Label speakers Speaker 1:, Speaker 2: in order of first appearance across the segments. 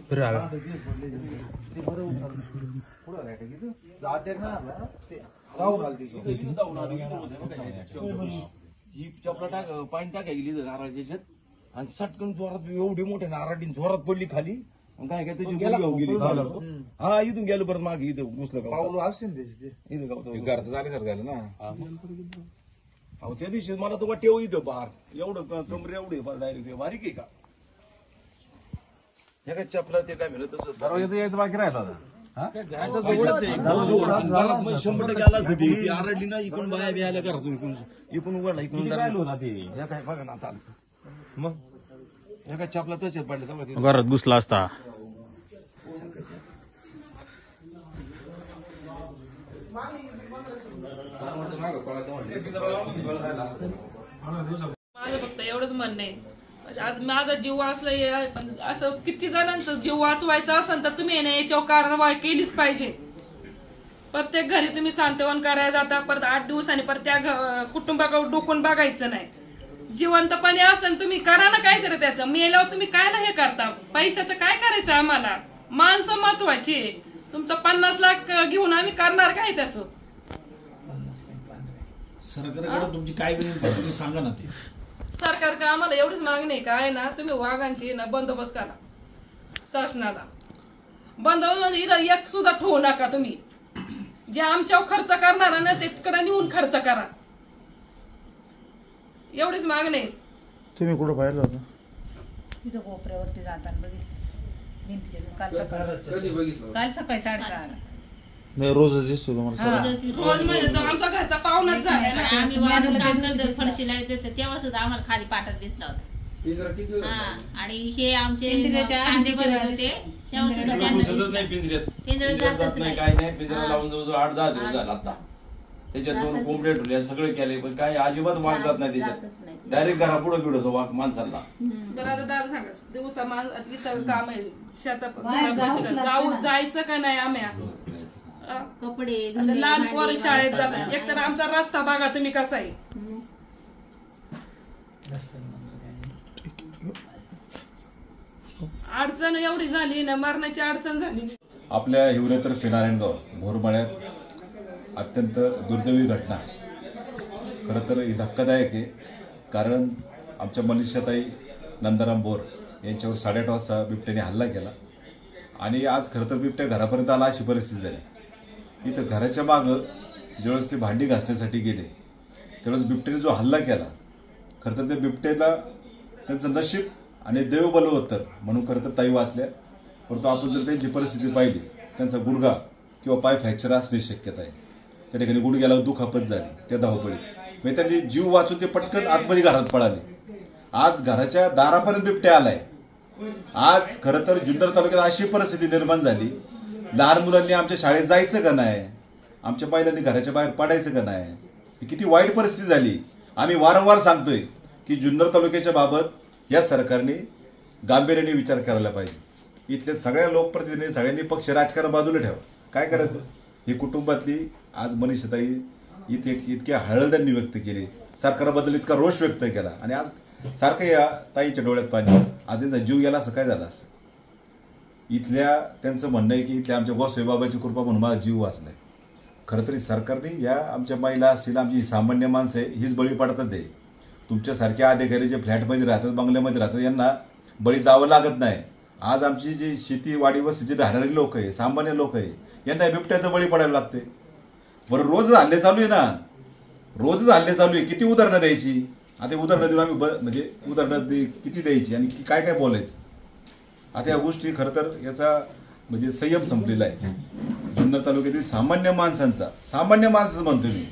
Speaker 1: चपला टाक पाणी टाकाय गेली नारळाच्या आणि सटकन जोरात एवढी मोठ्या नारळी जोरात पडली खाली काय काय त्याची गेली हा इथून गेलो परत मागे इथं घुसलं पाऊल असेल इथं घरचं झाल्यासारखं झालं ना. अहो त्या दिवशी मला तर वाटेव इथं बाहेर एवढं कमरे एवढे डायरेक्ट बारीक आहे का हे काय चपला ते काय मिळत तसं दरवाजा यायचं बाकी राहिला होता 100% आला असं ती आरडली ना इकडून बाया बियायला घरातून इकडून उघडला इकडून काय बघा ना आता मग एका चपला तसेच पडले
Speaker 2: घरात घुसला असता.
Speaker 3: माझं फक्त एवढंच म्हणणं आहे आज माझा जीव वाचला असं किती जणांचा जीव वाचवायचा असेल तर तुम्ही याच्यावर कारवाई केलीच पाहिजे. प्रत्येक घरी तुम्ही सांत्वन करायला जाता परत 8 दिवसांनी परत त्या कुटुंबाकडे डोकून बघायचं नाही. जिवंतपणे असेल तुम्ही करा ना काहीतरी त्याचं मेल्यावर तुम्ही काय ना हे करता पैशाचं काय करायचं आम्हाला माणसं महत्वाची तुमचं 50 लाख घेऊन आम्ही करणार काय त्याचं.
Speaker 1: सरकारकडे तुमची काय विनंती सांगा ना ते
Speaker 3: सरकारकडे आम्हाला एवढीच मागणी आहे काय ना तुम्ही वाघांची ना बंदोबस्त करा शासनाला बंदोबस्त म्हणजे इथं एक सुद्धा ठेवू नका तुम्ही जे आमच्यावर खर्च करणार ना तिकडे नेऊन खर्च करा एवढीच मागणी आहे.
Speaker 4: तुम्ही कुठं पाहिलं होतं
Speaker 5: तिथं कोपऱ्यावरती जाताना बघितलं काल सकाळी 6:30
Speaker 4: नाही रोजच दिसतो तुम्हाला
Speaker 3: रोज म्हणजे आमचा घरचा पाहुणाच झाला
Speaker 5: आम्ही फरशीला येते तेव्हा सुद्धा आम्हाला खाली पाटात दिसला होता. आणि हे आमचे होते तेव्हा सुद्धा पिंजऱ्यात जातच नाही
Speaker 1: काय नाही पिंजरा लावून जवळजवळ 8-10 दिवस झाला आता त्याच्यात 2 कोंबडे ठेवले सगळे केले पण काय अजिबात वाघ जात नाही त्याच्यात डायरेक्ट घरा पुढे बिडतो वाघ माणसाला.
Speaker 3: बरं आता दादा सांगा दिवसा इथं काम आहे शेतात जायचं का नाही आम्ही
Speaker 5: कपडे
Speaker 3: लहान पोर शाळेत जातात एकतर आमचा रस्ता बघा तुम्ही कसा आहे. अडचण एवढी झाली ना मरणाची अडचण झाली.
Speaker 6: आपल्या हिवरेतर्फे नारायणगाव भोरमाळ्यात अत्यंत दुर्दैवी घटना खरं तर ही धक्कादायक आहे कारण आमच्या मनीषाताई नंदाराम बोर यांच्यावर 8:30 वाजता बिबट्याने हल्ला केला आणि आज खरं तर बिबट्या घरापर्यंत आला अशी परिस्थिती झाली. इथं घराच्या मागं ज्यावेळेस ते भांडी घासण्यासाठी गेले त्यावेळेस बिबट्याने जो हल्ला केला खरं तर त्या बिबट्याला त्यांचं नशीब आणि देव बलवत्तर म्हणून खरं तर ताई वाचल्या परंतु आपण जर त्यांची परिस्थिती पाहिली त्यांचा गुडघा किंवा पाय फ्रॅक्चर असण्याची शक्यता आहे. त्या ठिकाणी गुडघ्याला दुखापत झाली त्या धावपळीत म्हणजे त्यांनी जीव वाचून ते पटकन आतमध्ये घरात पळाले. आज घराच्या दारापर्यंत बिबट्या आलाय. आज खरं तर जुन्नर तालुक्यात अशी परिस्थिती निर्माण झाली लहान मुलांनी आमच्या शाळेत जायचं का नाही आमच्या महिलांनी घराच्या बाहेर पडायचं का नाही ही किती वाईट परिस्थिती झाली. आम्ही वारंवार सांगतोय की जुन्नर तालुक्याच्या बाबत या सरकारने गांभीर्याने विचार करायला पाहिजे. इथल्या सगळ्या लोकप्रतिनिधी सगळ्यांनी पक्ष राजकारण बाजूला ठेवा काय करायचं. ही कुटुंबातली आज मनीषाताई इथे इतक्या हळदंनी व्यक्त केली सरकारबद्दल इतका रोष व्यक्त केला आणि आज सारखं या ताईच्या डोळ्यात पाणी आज त्यांचा जीव गेला असं काय झालं असं. इथल्या त्यांचं म्हणणं आहे की इथल्या आमच्या गोसाई बाबाची कृपा म्हणून माझा जीव वाचलाय. खरं तरी सरकारने या आमच्या महिला असतील आमची सामान्य माणसं आहे हीच बळी पडतात आहे. तुमच्यासारख्या अधिकारी जे फ्लॅटमध्ये राहतात बंगल्यामध्ये राहतात यांना बळी जावं लागत नाही. आज आमची जी शेती वाडी वस्तीची राहणारी लोक आहे सामान्य लोक आहे यांना बिबट्याचं बळी पडायला लागते. बरं रोजच हल्ले चालू आहे ना रोजच हल्ले चालू आहे. किती उदाहरणं द्यायची आता उदाहरणं देऊन आम्ही म्हणजे उदाहरणं किती द्यायची आणि काय काय बोलायचं. आता या गोष्टी खरं तर याचा म्हणजे संयम संपलेला आहे. जुन्नर तालुक्यातील सामान्य माणसाचं म्हणतो मी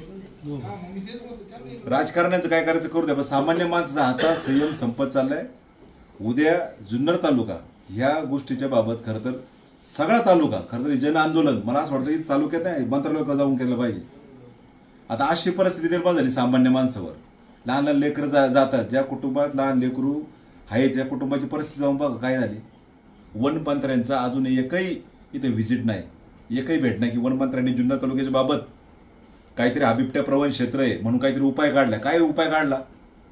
Speaker 6: राजकारण्याचं काय करायचं करू द्या पण सामान्य माणसाचा आता संयम संपत चाललाय. उद्या जुन्नर तालुका ह्या गोष्टीच्या बाबत खरं तर सगळा तालुका खरं तर जन आंदोलन मला असं वाटतं की तालुक्यात नाही मंत्रालयात जाऊन केलं पाहिजे. आता अशी परिस्थिती निर्माण झाली सामान्य माणसावर लहान लहान लेकरं जातात ज्या कुटुंबात लहान लेकरू आहेत त्या कुटुंबाची परिस्थिती जाऊन बघा काय झाली. वनमंत्र्यांचा अजून एकही इथे व्हिजिट नाही एकही भेट नाही की वनमंत्र्यांनी जुन्नर तालुक्याच्या बाबत काहीतरी हा बिबट्या प्रवण क्षेत्र आहे म्हणून काहीतरी उपाय काढला. काय उपाय काढला.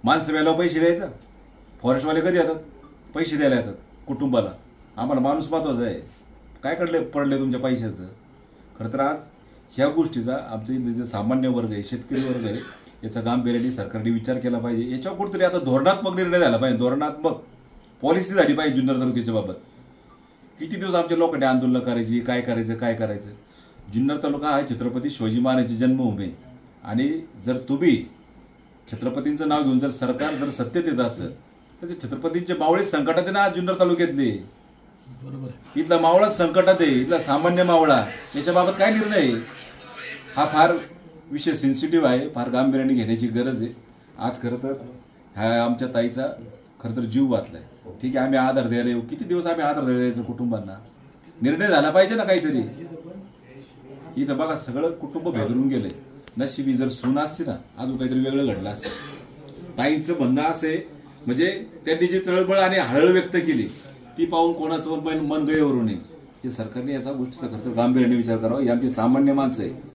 Speaker 6: माणसं व्यायला पैसे द्यायचा फॉरेस्टवाले कधी येतात पैसे द्यायला येतात कुटुंबाला आम्हाला माणूस महत्वाचा आहे. काय पडले तुमच्या पैशाचं? खरं तर आज ह्या गोष्टीचा आमच्या इथे जे सामान्य वर्ग आहे, शेतकरी वर्ग आहे, याचा गांभीर्याने सरकारने विचार केला पाहिजे. याच्यावर कुठेतरी आता धोरणात्मक निर्णय झाला पाहिजे, धोरणात्मक पॉलिसी झाली पाहिजे जुन्नर तालुक्याच्या बाबत. किती दिवस आमच्या लोकांनी आंदोलन करायची, काय करायचं. जुन्नर तालुका हा छत्रपती शिवाजी महाराजांची जन्मभूमी आहे. आणि जर तुम्ही छत्रपतींचं नाव घेऊन जर सरकार जर सत्तेत येत असेल तर ते छत्रपतींचे मावळे संकटात आहे ना आज जुन्नर तालुक्यातले. इथला मावळा संकटात आहे, इथला सामान्य मावळा. याच्याबाबत काय निर्णय आहे? हा फार विषय सेन्सिटिव्ह आहे, फार गांभीर्याने घेण्याची गरज आहे. आज खरं तर ह्या आमच्या ताईचा खरं तर जीव वाचलाय. ठीक आहे, आम्ही आधार द्यायला येऊ. किती दिवस आम्ही आधार द्यायचं कुटुंबांना? निर्णय झाला पाहिजे ना काहीतरी. इथं बघा सगळं कुटुंब भेदरून गेले. नशिबी जर सून असते ना अजून काहीतरी वेगळं घडलं असतं. ताईंचं म्हणणं असे म्हणजे त्यांनी जी तळमळ आणि हळहळ व्यक्त केली ती पाहून कोणाचं मन गैरवरू नये. हे सरकारने याचा गोष्टीचा खरं तर गांभीर्याने विचार करावा. ही आमची सामान्य माणसं आहे.